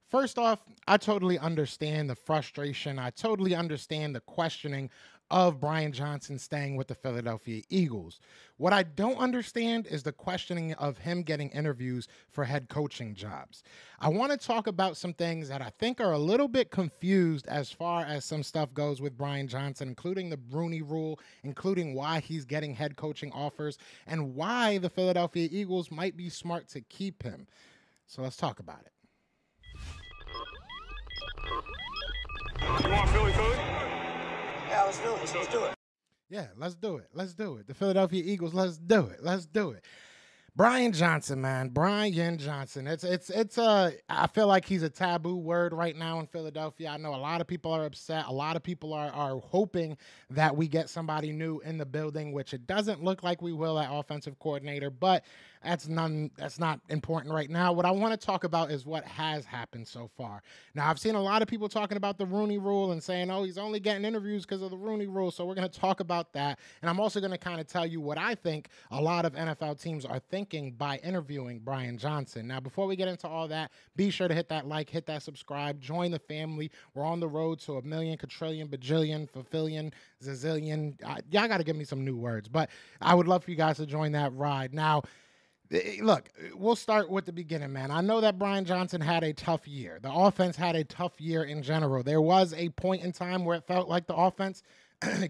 First off, I totally understand the frustration. I totally understand the questioning of Brian Johnson staying with the Philadelphia Eagles. What I don't understand is the questioning of him getting interviews for head coaching jobs. I want to talk about some things that I think are a little bit confused as far as some stuff goes with Brian Johnson, including the Rooney Rule, including why he's getting head coaching offers, and why the Philadelphia Eagles might be smart to keep him. So let's talk about it. You want Philly Philly? Yeah, let's do it. Let's do it. Yeah, let's do it. Let's do it. The Philadelphia Eagles, let's do it. Let's do it. Brian Johnson, man. Brian Johnson. I feel like he's a taboo word right now in Philadelphia. I know a lot of people are upset. A lot of people are hoping that we get somebody new in the building, which it doesn't look like we will at offensive coordinator, but that's not important right now. What I want to talk about is what has happened so far. Now, I've seen a lot of people talking about the Rooney Rule and saying, oh, he's only getting interviews because of the Rooney Rule. So we're going to talk about that. And I'm also going to kind of tell you what I think a lot of NFL teams are thinking by interviewing Brian Johnson. Now, before we get into all that, be sure to hit that like, hit that subscribe, join the family. We're on the road to 1 million, quadrillion, bajillion, fulfillion, zazillion. Y'all got to give me some new words, but I would love for you guys to join that ride. Now, look, we'll start with the beginning, man. I know that Brian Johnson had a tough year. The offense had a tough year in general. There was a point in time where it felt like the offense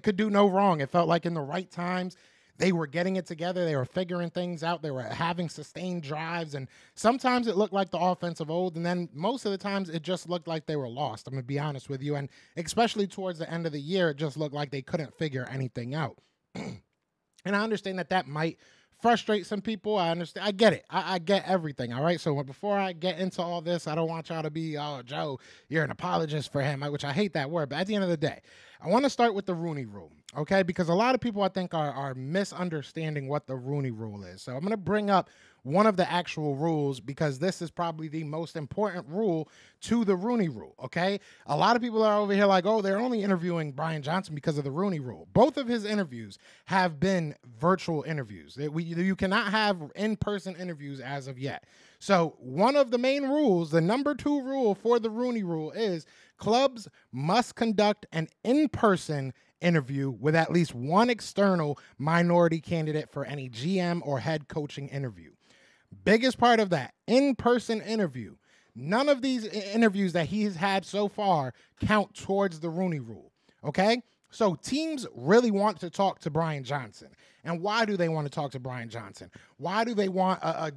could do no wrong. It felt like in the right times, they were getting it together. They were figuring things out. They were having sustained drives. And sometimes it looked like the offense of old. And then most of the times it just looked like they were lost. I'm going to be honest with you. And especially towards the end of the year, it just looked like they couldn't figure anything out. And I understand that might frustrate some people. I understand. I get it. I get everything. All right. So before I get into all this, I don't want y'all to be, oh, Joe, you're an apologist for him, which I hate that word. But at the end of the day, I want to start with the Rooney Rule. Okay. Because a lot of people, I think, are misunderstanding what the Rooney Rule is. So I'm going to bring up one of the actual rules because this is probably the most important rule to the Rooney Rule, okay? A lot of people are over here like, oh, they're only interviewing Brian Johnson because of the Rooney Rule. Both of his interviews have been virtual interviews. You cannot have in-person interviews as of yet. So one of the main rules, the number 2 rule for the Rooney Rule is clubs must conduct an in-person interview with at least one external minority candidate for any GM or head coaching interview. Biggest part of that, in-person interview. None of these interviews that he's had so far count towards the Rooney Rule, okay? So teams really want to talk to Brian Johnson. And why do they want to talk to Brian Johnson? Why do they want a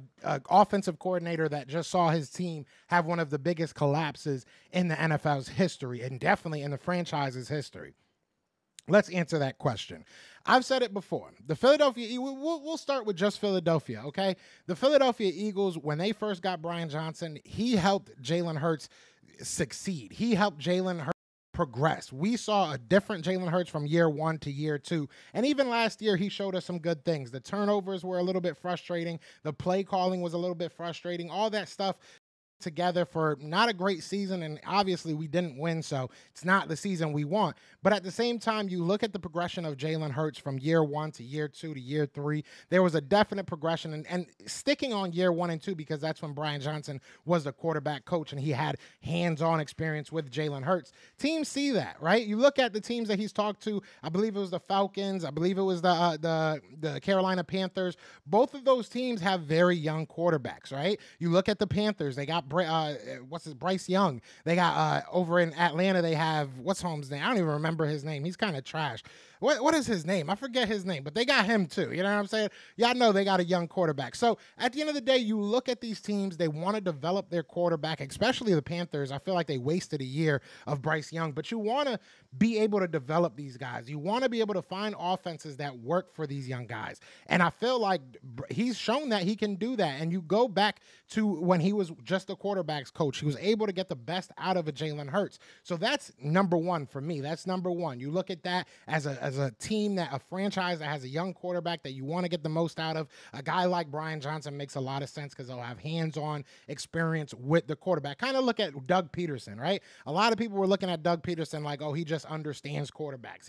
offensive coordinator that just saw his team have one of the biggest collapses in the NFL's history and definitely in the franchise's history? Let's answer that question. I've said it before. The Philadelphia, we'll start with just Philadelphia, okay? The Philadelphia Eagles, when they first got Brian Johnson, he helped Jalen Hurts succeed. He helped Jalen Hurts progress. We saw a different Jalen Hurts from year 1 to year 2. And even last year, he showed us some good things. The turnovers were a little bit frustrating. The play calling was a little bit frustrating. All that stuff together for not a great season, and obviously we didn't win, so it's not the season we want. But at the same time, you look at the progression of Jalen Hurts from year 1 to year 2 to year 3, there was a definite progression, and sticking on year 1 and 2 because that's when Brian Johnson was the quarterback coach and he had hands-on experience with Jalen Hurts. Teams see that, right? You look at the teams that he's talked to. I believe it was the Falcons. I believe it was the Carolina Panthers. Both of those teams have very young quarterbacks, right? You look at the Panthers. They got Bryce Young. They got over in Atlanta, they have, what's Holmes' name? I don't even remember his name. He's kind of trash. What is his name? I forget his name, but they got him too. You know what I'm saying? Y'all know they got a young quarterback. So at the end of the day, you look at these teams, they want to develop their quarterback, especially the Panthers. I feel like they wasted a year of Bryce Young, but you want to be able to develop these guys. You want to be able to find offenses that work for these young guys. And I feel like he's shown that he can do that. And you go back to when he was just a quarterback's coach, he was able to get the best out of a Jalen Hurts. So that's number 1 for me. That's number 1. You look at that as a team, that a franchise that has a young quarterback that you want to get the most out of, a guy like Brian Johnson makes a lot of sense because he'll have hands-on experience with the quarterback. Kind of look at Doug Peterson, right? A lot of people were looking at Doug Peterson like, oh, he just understands quarterbacks.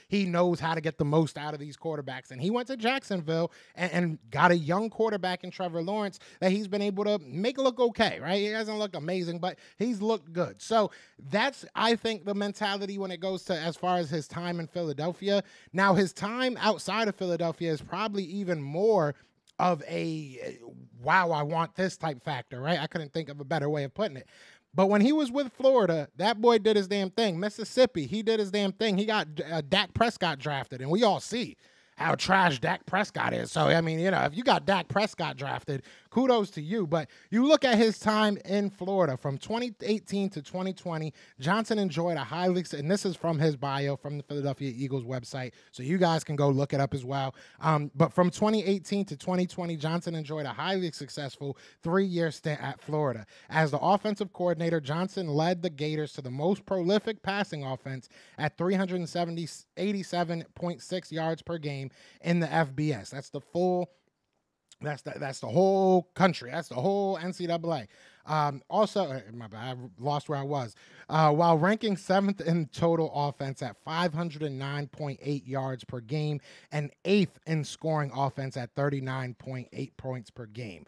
He knows how to get the most out of these quarterbacks. And he went to Jacksonville and got a young quarterback in Trevor Lawrence that he's been able to make look okay, right? He hasn't looked amazing, but he's looked good. So that's, I think, the mentality when it goes to as far as his time in Philadelphia. Now, his time outside of Philadelphia is probably even more of a, wow, I want this type factor, right? I couldn't think of a better way of putting it. But when he was with Florida, that boy did his damn thing. Mississippi, he did his damn thing. He got Dak Prescott drafted, and we all see how trash Dak Prescott is. So, I mean, if you got Dak Prescott drafted, kudos to you. But you look at his time in Florida from 2018 to 2020, Johnson enjoyed a highly, and this is from his bio from the Philadelphia Eagles website, so you guys can go look it up as well. But from 2018 to 2020, Johnson enjoyed a highly successful 3-year stint at Florida. As the offensive coordinator, Johnson led the Gators to the most prolific passing offense at 387.6 yards per game in the FBS. That's the full, that's the whole country. That's the whole NCAA. Also, my bad, I lost where I was. While ranking 7th in total offense at 509.8 yards per game and 8th in scoring offense at 39.8 points per game.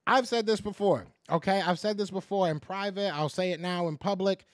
I've said this before, okay? I've said this before in private. I'll say it now in public.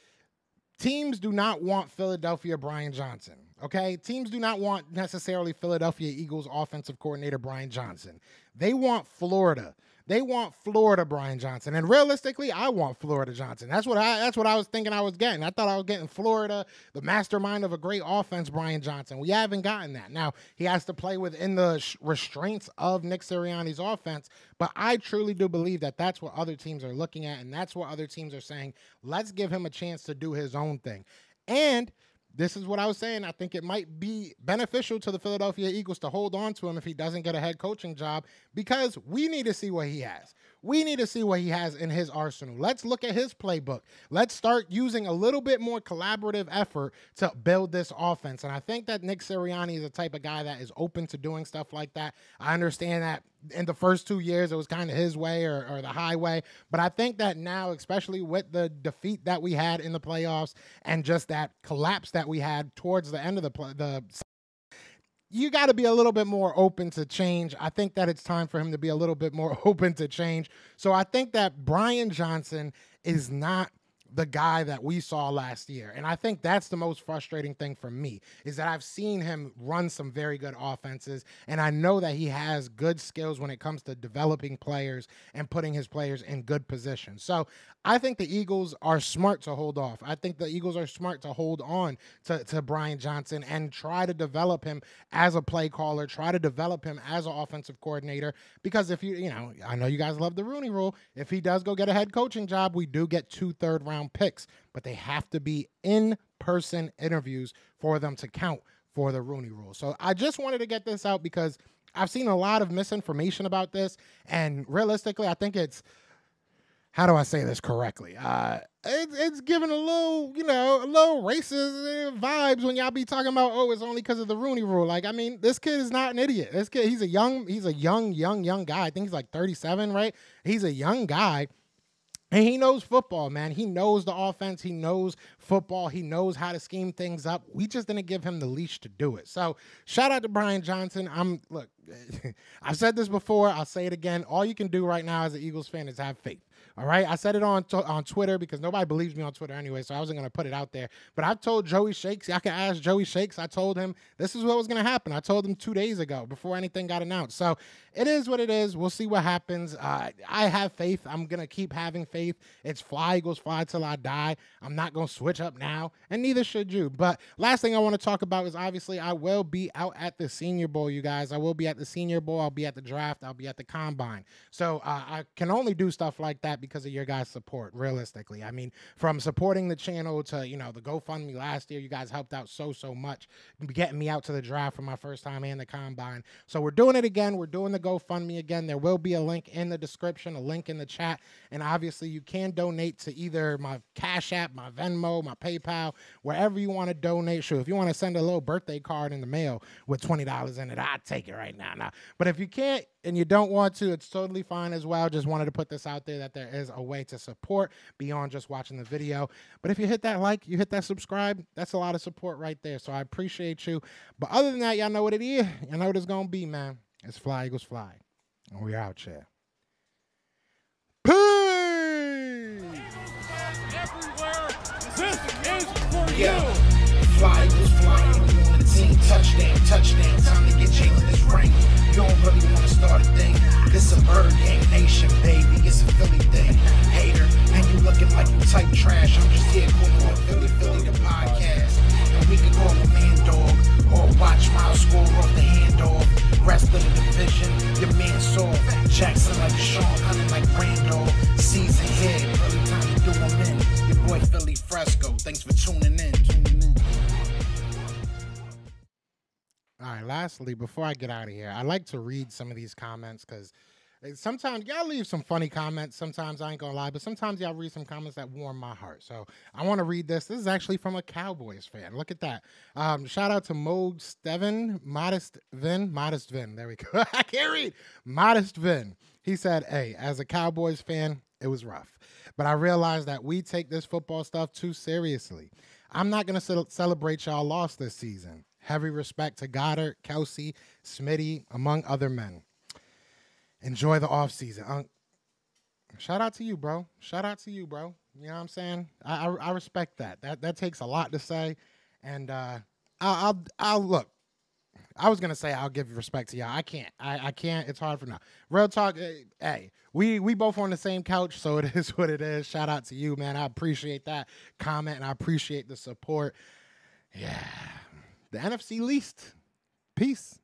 Teams do not want Philadelphia Brian Johnson, okay? Teams do not want necessarily Philadelphia Eagles offensive coordinator Brian Johnson. They want Florida. They want Florida Brian Johnson. And realistically, I want Florida Johnson. That's what I was thinking I was getting. I thought I was getting Florida, the mastermind of a great offense, Brian Johnson. We haven't gotten that. Now, he has to play within the restraints of Nick Sirianni's offense, but I truly do believe that that's what other teams are looking at, and that's what other teams are saying. Let's give him a chance to do his own thing. And this is what I was saying. I think it might be beneficial to the Philadelphia Eagles to hold on to him if he doesn't get a head coaching job, because we need to see what he has. We need to see what he has in his arsenal. Let's look at his playbook. Let's start using a little bit more collaborative effort to build this offense. And I think that Nick Sirianni is the type of guy that is open to doing stuff like that. I understand that in the first 2 years, it was kind of his way or the highway. But I think that now, especially with the defeat that we had in the playoffs and just that collapse that we had towards the end of the you got to be a little bit more open to change. I think that it's time for him to be a little bit more open to change. So I think that Brian Johnson is not the guy that we saw last year. And I think that's the most frustrating thing for me, is that I've seen him run some very good offenses, and I know that he has good skills when it comes to developing players and putting his players in good positions. So I think the Eagles are smart to hold off. I think the Eagles are smart to hold on to Brian Johnson and try to develop him as a play caller, try to develop him as an offensive coordinator, because if I know you guys love the Rooney Rule. If he does go get a head coaching job, we do get 2 third-round picks, but they have to be in-person interviews for them to count for the Rooney Rule. So I just wanted to get this out because I've seen a lot of misinformation about this, and realistically, I think it's, how do I say this correctly? It's giving a little racist vibes when y'all be talking about, oh, it's only because of the Rooney Rule. Like, I mean, this kid is not an idiot. This kid, he's a young guy. I think he's like 37, right? He's a young guy. And he knows football, man. He knows the offense. He knows football. He knows how to scheme things up. We just didn't give him the leash to do it. So shout out to Brian Johnson. Look, I've said this before. I'll say it again. All you can do right now as an Eagles fan is have faith. All right, I said it on Twitter because nobody believes me on Twitter anyway, so I wasn't going to put it out there. But I've told Joey Shakes, y'all can ask Joey Shakes, I told him this is what was going to happen. I told him 2 days ago before anything got announced. So it is what it is. We'll see what happens. I have faith. I'm going to keep having faith. It's fly, Eagles fly till I die. I'm not going to switch up now, and neither should you. But last thing I want to talk about is obviously I will be out at the Senior Bowl, you guys. I will be at the Senior Bowl. I'll be at the draft. I'll be at the Combine. So I can only do stuff like that that because of your guys' support, realistically. I mean, from supporting the channel to, you know, the GoFundMe last year, you guys helped out so much, getting me out to the draft for my first time and the combine. So we're doing it again. We're doing the GoFundMe again. There will be a link in the description, a link in the chat, and obviously you can donate to either my Cash App, my Venmo, my PayPal, wherever you want to donate. Sure, if you want to send a little birthday card in the mail with $20 in it, I'd take it right now. But if you can't and you don't want to, it's totally fine as well. Just wanted to put this out there that there is a way to support beyond just watching the video. But if you hit that like, you hit that subscribe, that's a lot of support right there. So I appreciate you. But other than that, y'all know what it is. Y'all know what it's going to be, man. It's Fly Eagles Fly. And we're out here. Peace! Everywhere. This is for Yeah. you. Fly Eagles flying on the team. Touchdown. Time to get Jalen this ring. You don't really want to start a thing. This a bird game nation, baby. It's a Philly thing. Hater, and you looking like you type trash. I'm just here calling on Philly the podcast. And we can call a man dog or watch Miles score off the handoff. Rest of the division, your man saw Jackson like Sean, hunting like Randolph. Season here, early time to do them in. Your boy Philly Fresco. Thanks for tuning in. All right, lastly, before I get out of here, I like to read some of these comments because sometimes y'all leave some funny comments. Sometimes I ain't going to lie, but sometimes y'all read some comments that warm my heart. So I want to read this. This is actually from a Cowboys fan. Look at that. Shout out to Mold Steven, Modest Vin. There we go. I can't read. Modest Vin. He said, hey, as a Cowboys fan, it was rough. But I realized that we take this football stuff too seriously. I'm not going to celebrate y'all loss this season. Heavy respect to Goddard, Kelsey, Smitty, among other men. Enjoy the offseason. Shout out to you, bro. You know what I'm saying? I respect that. That takes a lot to say. And I'll look. I was gonna say I'll give respect to y'all. I can't. I can't. It's hard for now. Real talk. Hey, we both on the same couch, so it is what it is. Shout out to you, man. I appreciate that comment and I appreciate the support. Yeah. The NFC least. Peace.